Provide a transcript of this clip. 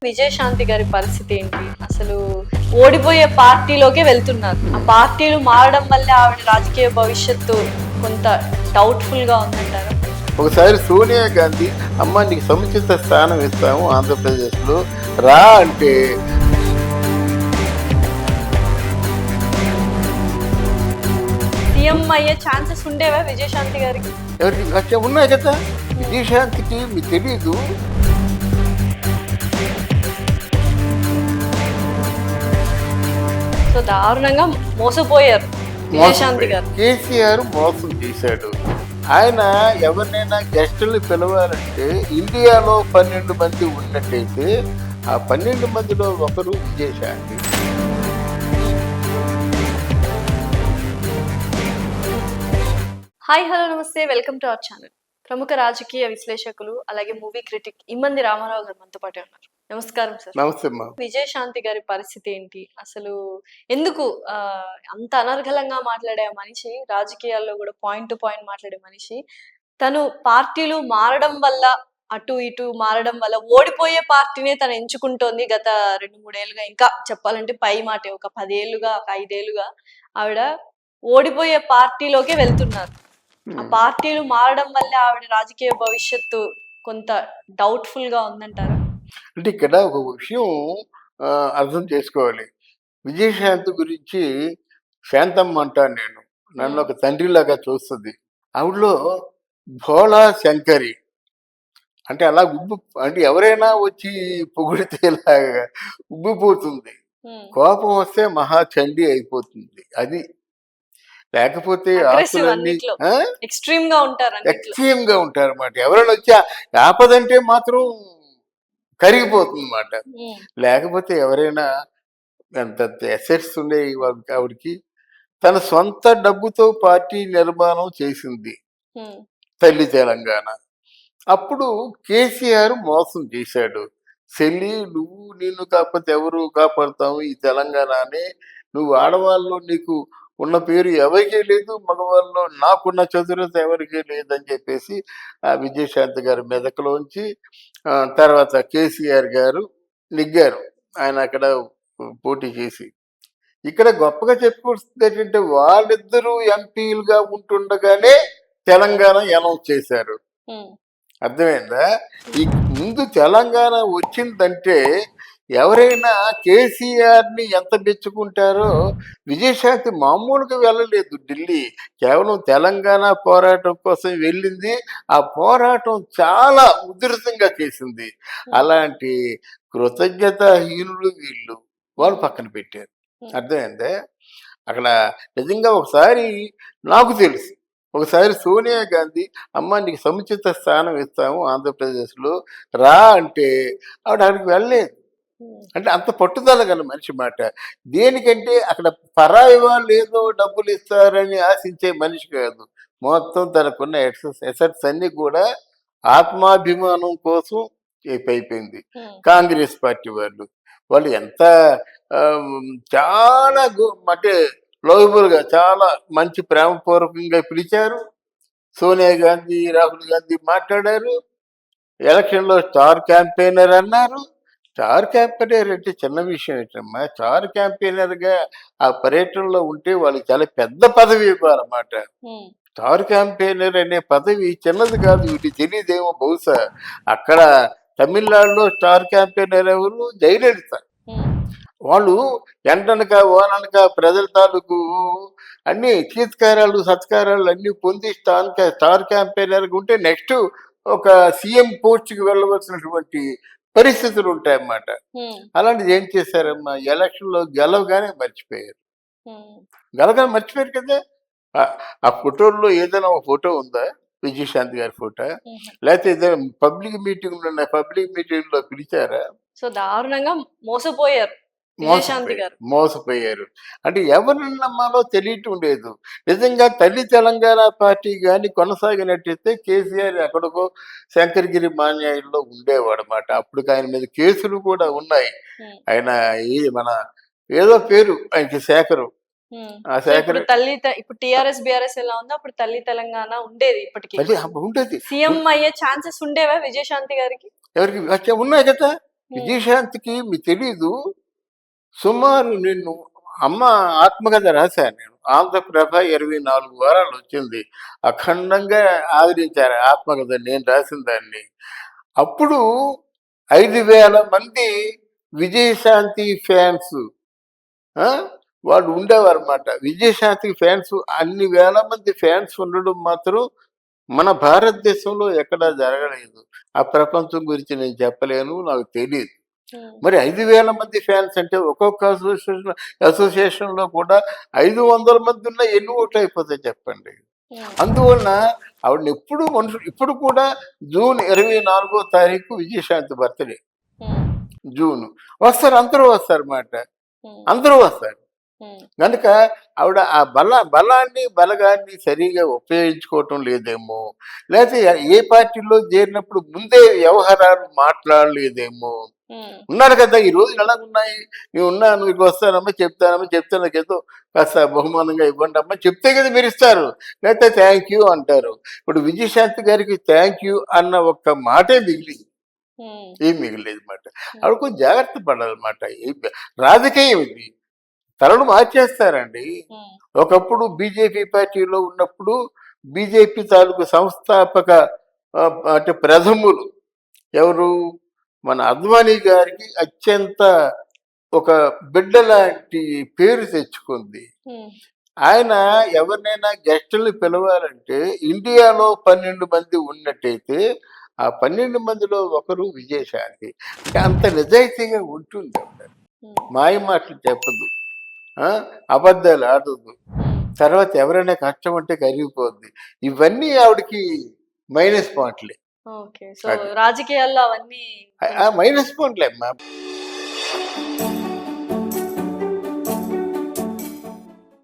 విజయశాంతి గారి పరిస్థితి ఏంటి? అసలు ఓడిపోయే పార్టీలోకే వెళ్తున్నారు. ఆ పార్టీలు మారడం వల్ల ఆవిడ రాజకీయ భవిష్యత్తు కొంత డౌట్ఫుల్ గా ఉందంటారా? ఒకసారి సోనియా గాంధీ అమ్మ నీకు సముచిత స్థానం ఇస్తాము ఆంధ్రప్రదేశ్లో రా అంటే సీఎం అయ్యే ఛాన్సెస్ ఉండేవా విజయశాంతి గారికి? ఎవరికి ఉన్నాయి కదా. విజయశాంతికి మీకు తెలీదు. సో దారుణంగా మోసపోయారు విజయశాంతి గారు. కేసీఆర్ మోసం చేశాడు. ఆయన ఎవరినైనా గెస్టులు పిలవాలంటే ఇండియాలో 12 మంది ఉన్నట్టయితే ఆ 12 మందిలో ఒకరు విజయశాంతి. హాయ్ హలో నమస్తే, వెల్కమ్ టు అవర్ ఛానల్. ప్రముఖ రాజకీయ విశ్లేషకులు అలాగే మూవీ క్రిటిక్ ఇమ్మంది రామారావు గారు మనతో పాటే ఉన్నారు. నమస్కారం సార్. నమస్తే. విజయశాంతి గారి పరిస్థితి ఏంటి? అసలు ఎందుకు అంత అనర్గళంగా మాట్లాడే మనిషి, రాజకీయాల్లో కూడా పాయింట్ టు పాయింట్ మాట్లాడే మనిషి, తను పార్టీలు మారడం వల్ల అటు ఇటు మారడం వల్ల ఓడిపోయే పార్టీనే తను ఎంచుకుంటోంది గత 2-3 ఏళ్ళుగా. ఇంకా చెప్పాలంటే పై మాటే ఒక 10 ఏళ్ళుగా, ఒక 5 ఏళ్ళుగా ఆవిడ ఓడిపోయే పార్టీలోకే వెళ్తున్నారు. ఆ పార్టీలు మారడం వల్ల ఆవిడ రాజకీయ భవిష్యత్తు కొంత డౌట్ఫుల్ గా ఉందంటారా? అంటే ఇక్కడ ఒక విషయం అర్థం చేసుకోవాలి. విజయశాంతి గురించి శాంతమ్మ అంటాను నేను. నన్ను ఒక తండ్రిలాగా చూస్తుంది. ఆవిడలో భోళా శంకరి అంటే అలా అంటే ఎవరైనా వచ్చి పొగిడితే ఇలాగా ఉబ్బిపోతుంది. కోపం వస్తే మహాచండి అయిపోతుంది. అది లేకపోతే ఆస్తులన్నీ ఎక్స్ట్రీమ్ గా ఉంటారు అన్నమాట. ఎవరైనా వచ్చి ఆపదంటే మాత్రం కరిగిపోతుంది అన్నమాట. లేకపోతే ఎవరైనా ఎంత అసెట్స్ ఉండేవి ఆవిడకి. తన సొంత డబ్బుతో పార్టీ నిర్మాణం చేసింది తల్లి తెలంగాణ. అప్పుడు కేసీఆర్ మోసం చేశాడు. చెల్లి నువ్వు నిన్ను కాకపోతే ఎవరు కాపాడుతావు ఈ తెలంగాణనే, నువ్వు ఆడవాళ్ళు నీకు ఉన్న పేరు ఎవరికీ లేదు, మగవాళ్ళు నాకున్న చతురత ఎవరికీ లేదని చెప్పేసి ఆ విజయశాంతి గారి మెదకులోంచి తర్వాత కేసీఆర్ గారు నెగ్గారు. ఆయన అక్కడ పోటీ చేసి. ఇక్కడ గొప్పగా చెప్పుకొస్తుంది ఏంటంటే వాళ్ళిద్దరూ ఎంపీలుగా ఉంటుండగానే తెలంగాణ అనౌన్స్ చేశారు. అర్థమైందా? ఈ ముందు తెలంగాణ వచ్చిందంటే ఎవరైనా కేసీఆర్ని ఎంత మెచ్చుకుంటారో, విజయశాంతి మామూలుగా వెళ్ళలేదు ఢిల్లీ. కేవలం తెలంగాణ పోరాటం కోసం వెళ్ళింది. ఆ పోరాటం చాలా ఉధృతంగా చేసింది. అలాంటి కృతజ్ఞతాహీనులు వీళ్ళు. వాళ్ళు పక్కన పెట్టారు. అర్థమైందా? అక్కడ నిజంగా ఒకసారి నాకు తెలుసు, ఒకసారి సోనియా గాంధీ అమ్మ నీకు సముచిత స్థానం ఇస్తాము ఆంధ్రప్రదేశ్లో రా అంటే ఆవిడ అక్కడికి వెళ్ళలేదు. అంటే అంత పట్టుదల గల మనిషి మాట. దేనికంటే అక్కడ పరాయి వాళ్ళు ఏదో డబ్బులు ఇస్తారని ఆశించే మనిషి కాదు. మొత్తం తనకున్న ఎసెట్స్ అన్ని కూడా ఆత్మాభిమానం కోసం అయిపోయింది. కాంగ్రెస్ పార్టీ వాళ్ళు ఎంత చాలా అంటే లోబుల్గా చాలా మంచి ప్రేమపూర్వకంగా పిలిచారు. సోనియా గాంధీ, రాహుల్ గాంధీ మాట్లాడారు. ఎలక్షన్లో స్టార్ క్యాంపెయినర్ అన్నారు. స్టార్ క్యాంపెయినర్ అంటే చిన్న విషయం ఏంటమ్మా. స్టార్ క్యాంపెయినర్గా ఆ పర్యటనలో ఉంటే వాళ్ళకి చాలా పెద్ద పదవి ఇవ్వాలన్నమాట. స్టార్ క్యాంపెయినర్ అనే పదవి చిన్నది కాదు. వీటికి తెలియదేమో బహుశా. అక్కడ తమిళనాడులో స్టార్ క్యాంపెయినర్ ఎవరు? జయలలిత. వాళ్ళు ఎండనక ఓననక ప్రజల తాలూకు అన్ని చీత్కారాలు సత్కారాలు అన్ని పొంది స్టార్ క్యాంపెయినర్గా ఉంటే నెక్స్ట్ ఒక సీఎం పోస్ట్కి వెళ్ళవలసినటువంటి పరిస్థితులు ఉంటాయన్నమాట. అలాంటిది ఏం చేశారమ్మా, ఎలక్షన్లో గెలవగానే మర్చిపోయారు. కదా. ఆ ఫోటోల్లో ఏదైనా ఒక ఫోటో ఉందా విజయశాంతి గారి ఫోటో? లేకపోతే ఏదైనా పబ్లిక్ మీటింగ్ లో పిలిచారా? సో దారుణంగా మోసపోయారు. అంటే ఎవరిని నమ్మాలో తెలియటం లేదు. నిజంగా తల్లి తెలంగాణ పార్టీ కానీ కొనసాగినట్టయితే కేసీఆర్ ఎక్కడికో శంకరగిరి మాన్యాయంలో ఉండేవాడు అన్నమాట. అప్పుడు ఆయన మీద కేసులు కూడా ఉన్నాయి. ఆయన మన ఏదో పేరు ఆయనకి శేఖరు. ఆ శేఖర్ ఇప్పుడు టిఆర్ఎస్ బిఆర్ఎస్ ఎలా ఉందో అప్పుడు తల్లి తెలంగాణ ఉండేది. ఇప్పటికీ ఉండేది. సీఎం అయ్యే ఛాన్సెస్ ఉండేవా విజయశాంతి గారికి? ఎవరికి ఉన్నాయి కదా. విజయశాంతికి మీకు తెలీదు, సుమారు నిన్ను అమ్మ ఆత్మకథ రాశాను నేను. ఆంధ్రప్రభ 24 వారాలు వచ్చింది. అఖండంగా ఆదరించారు ఆ ఆత్మకథ నేను రాసిన దాన్ని. అప్పుడు 5,000 మంది విజయశాంతి ఫ్యాన్స్ వాళ్ళు ఉండేవారన్నమాట. విజయశాంతి ఫ్యాన్స్ అన్ని వేల మంది ఫ్యాన్స్ ఉండడం మాత్రం మన భారతదేశంలో ఎక్కడా జరగలేదు. ఆ ప్రపంచం గురించి నేను చెప్పలేను, నాకు తెలియదు. మరి 5,000 మంది ఫ్యాన్స్ అంటే ఒక్కొక్క అసోసియేషన్లో కూడా 500 మంది ఉన్న ఎన్ని ఓట్లు అయిపోతాయి చెప్పండి. అందువలన ఆవిడని ఎప్పుడు మనుషులు ఇప్పుడు కూడా జూన్ 24వ తారీఖు విజయశాంతి బర్త్డే. జూన్ వస్తారు, అందరూ వస్తారు అన్నమాట, అందరూ వస్తారు. కనుక ఆవిడ ఆ బలాన్ని బలగాన్ని సరిగా ఉపయోగించుకోవటం లేదేమో, లేకపోతే ఏ పార్టీలో చేరినప్పుడు ముందే వ్యవహారాలు మాట్లాడలేదేమో. ఉన్నారు కదా ఈ రోజులు ఎలాగున్నాయి, నేను ఉన్నాను, మీకు వస్తానమ్మా, చెప్తే నాకు ఏదో కాస్త బహుమానంగా ఇవ్వండి అమ్మా చెప్తే కదా మీరు ఇస్తారు, లేకపోతే థ్యాంక్ యూ అంటారు. ఇప్పుడు విజయశాంతి గారికి థ్యాంక్ యూ అన్న ఒక్క మాటే మిగిలింది, ఏం మిగిలేదు మాట. ఆవిడ కొంచెం జాగ్రత్త పడాలన్నమాట. రాజకీయం ఇది, తలలు మార్చేస్తారండి. ఒకప్పుడు బీజేపీ పార్టీలో ఉన్నప్పుడు బీజేపీ తాలూకు సంస్థాపక అంటే ప్రథములు ఎవరు, మన అద్వానీ గారికి అత్యంత ఒక బిడ్డ లాంటి పేరు తెచ్చుకుంది. ఆయన ఎవరినైనా గెస్టుల్ని పిలవాలంటే ఇండియాలో 12 మంది ఉన్నట్టయితే ఆ 12 మందిలో ఒకరు విజయశాంతి. అంటే అంత నిజాయితీగా ఉంటుంది ఆవిడ, మాయ మాటలు చెప్పదు, అబద్ధాలు ఆడదు, తర్వాత ఎవరైనా కష్టం అంటే కరిగిపోద్ది. ఇవన్నీ ఆవిడకి మైనస్ పాయింట్లే. ఓకే. సో రాజకీయాల్లో అవన్నీ మైనస్ పాయింట్లే అమ్మా.